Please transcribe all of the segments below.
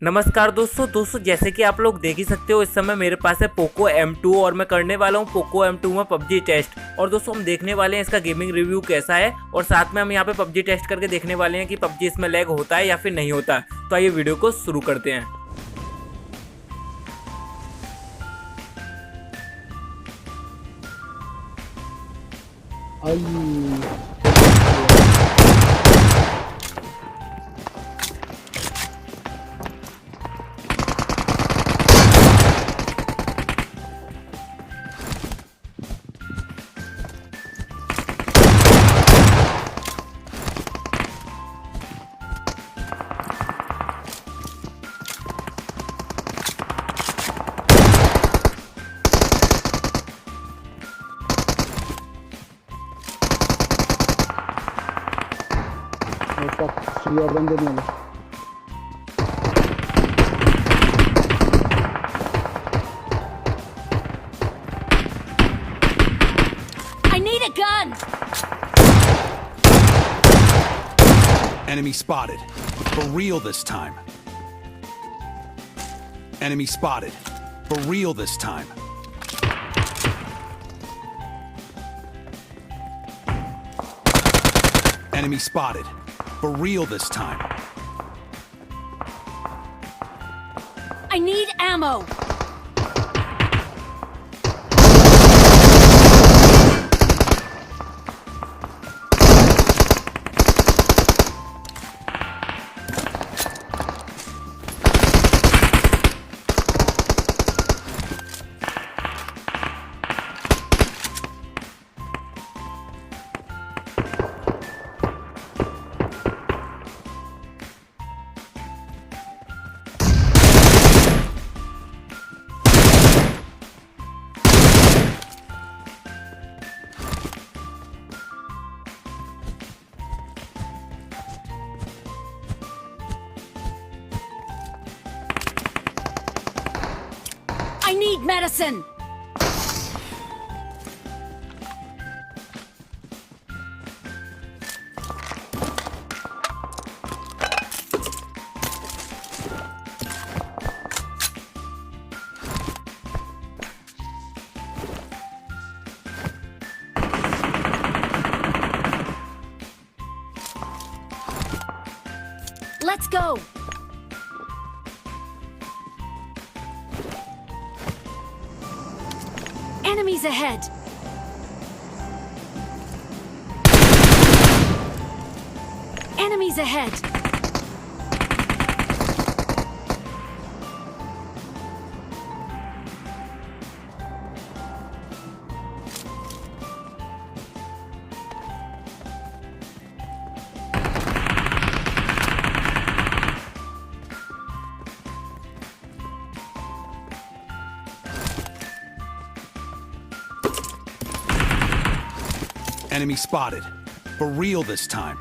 नमस्कार दोस्तों जैसे कि आप लोग देख ही सकते हो इस समय मेरे पास है पोको M2 और मैं करने वाला हूँ पोको M2 में पबजी टेस्ट। और दोस्तों हम देखने वाले हैं इसका गेमिंग रिव्यू कैसा है और साथ में हम यहाँ पे पबजी टेस्ट करके देखने वाले हैं कि पबजी इसमें लैग होता है या फिर नहीं होता। तो आइए वीडियो को शुरू करते हैं। I need a gun! Enemy spotted. For real this time. Enemy spotted. For real this time. Enemy spotted. For real this time. I need ammo! I need medicine! Let's go! Enemies ahead! Enemies ahead! Enemy spotted. For real this time.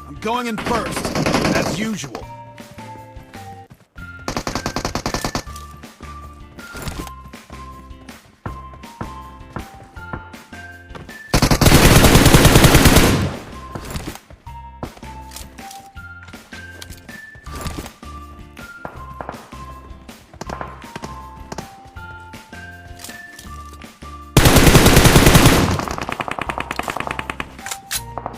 I'm going in first, as usual.